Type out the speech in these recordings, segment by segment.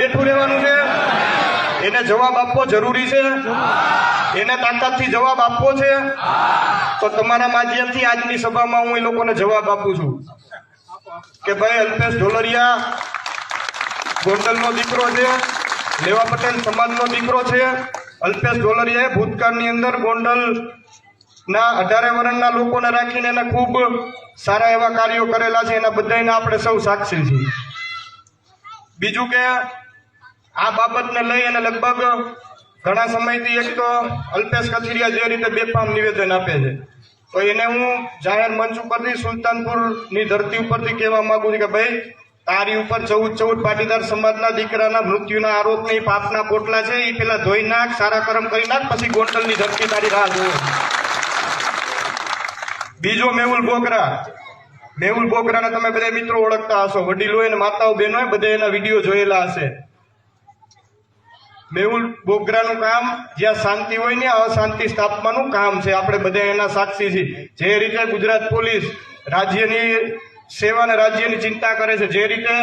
બેઠું રહેવાનું છે? એને જવાબ આપવો જરૂરી છે? એને તાકાતથી જવાબ આપવો છે? તો તમારા માધ્યમથી આજની સભામાં હું એ લોકોને જવાબ આપું છું કે ભાઈ અલ્પેશ ઢોલરિયા ગોંડલનો દીકરો છે, લેવા પટેલ સમાજનો દીકરો છે. અલ્પેશ ઢોલરિયાએ ભૂતકાળની અંદર ગોંડલના 18 વર્ષના લોકોને રાખીને એને ખૂબ સારા એવા કાર્યો કરેલા છે. એના બધાને આપણે સૌ સાક્ષી છીએ. બીજું કે આ બાબતને લઈ અને લગભગ ઘણા સમયથી એક તો અલ્પેશ કથિરિયા જે રીતે બેફામ નિવેદન આપે છે, તો એને હું જાહેર મંચ ઉપરથી સુલતાનપુરની ધરતી ઉપરથી કહેવા માંગુ છું કે ભાઈ તારી ઉપર 14 પાટીદાર સમાજના દીકરાના મૃત્યુના આરોપ નહીં, પાપના પોટલા છે, એ પેલા ધોઈ નાખ, સારા કર્મ કરી નાખ, પછી ગોંડલની ધરતી તારી રાહ જોવે. બીજો મેહુલ બોગરાને તમે બધા મિત્રો ઓળખતા હશો, વડીલો અને માતાઓ બહેનો બધા એના વિડીયો જોયેલા હશે. મેહુલ બોગરાનું કામ જ્યાં શાંતિ હોય ને અશાંતિ સ્થાપવાનું કામ છે. આપણે બધા એના સાક્ષી છીએ. જે રીતે ગુજરાત પોલીસ રાજ્યની સેવા અને રાજ્યની ચિંતા કરે છે, જે રીતે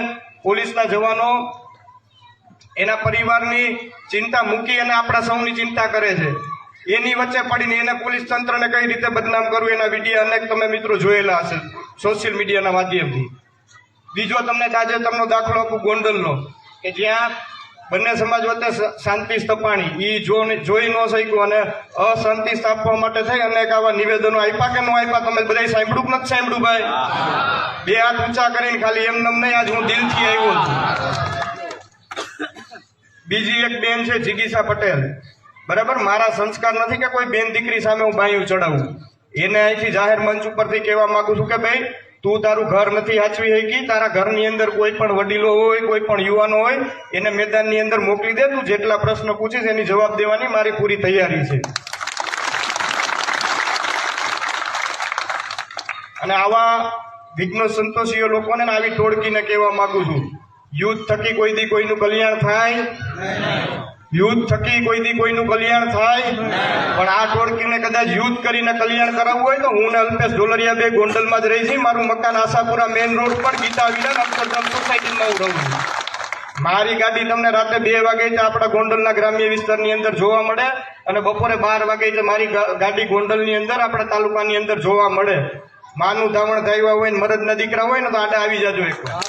પોલીસના જવાનો એના પરિવારની ચિંતા મૂકી અને આપણા સૌની ચિંતા કરે છે, એની વચ્ચે પડીને એને પોલીસ તંત્રને કઈ રીતે બદનામ કરવું એના વિડીયો અનેક તમે મિત્રો જોયેલા હશે સોશિયલ મીડિયાના માધ્યમથી. બીજો તમને તાજેતરનો દાખલો આપું ગોંડલનો, કે જ્યાં બંને સમાજ વચ્ચે શાંતિ સ્થપાણી, એ જોઈ ન શક્યું અને અશાંતિ સ્થાપવા માટે થઈ અનેક આવા નિવેદનો આપ્યા કે ન આપ્યા? તમે બધા સાંભળ્યું કે નથી સાંભળ્યું? ભાઈ બે હાથ ઊંચા કરીને ખાલી એમ નમ નહીં, આજ હું દિલથી આવ્યો છું. બીજી એક બેન છે જિગીસા પટેલ, બરાબર? મારા સંસ્કાર નથી કે કોઈ બેન દીકરી સામે હું બાયું ચડાવું. એને અહીંથી જાહેર મંચ ઉપરથી કહેવા માંગુ છું કે ભાઈ તું તારું ઘર નથી સાચવી શકી, તારા ઘરની અંદર કોઈ પણ વડીલો હોય, કોઈ પણ યુવાનો હોય, એને મેદાનની અંદર મોકલી દે. તું જેટલા પ્રશ્ન પૂછીશ એની જવાબ દેવાની મારી પૂરી તૈયારી છે. અને આવા વિઘ્ન સંતોષીઓ લોકોને આવી ટોળકીને કહેવા માંગુ છું, યુદ્ધ થકી કોઈ દી કોઈનું કલ્યાણ થાય, યુદ્ધ થકી કોઈ દી કોઈનું કલ્યાણ થાય, પણ આ ટોળકીને કદાચ યુદ્ધ કરીને કલ્યાણ કરાવવું હોય તો હું ને અલ્પેશ ઢોલરિયા બે ગોંડલમાં જ રહી છે. મારું મકાન આશાપુરા મેઇન રોડ પર ગીતા વિલા અક્ષરધામ સોસાયટીમાં હું રહું છું. મારી ગાડી તમને રાતે 2 વાગે આપણા ગોંડલના ગ્રામ્ય વિસ્તારની અંદર જોવા મળે અને બપોરે 12 વાગે મારી ગાડી ગોંડલની અંદર આપણા તાલુકાની અંદર જોવા મળે. માનું ધાવણ ધાવ્યા હોય ને મરદના દીકરા હોય ને તો આટે આવી જાજો એકવાર.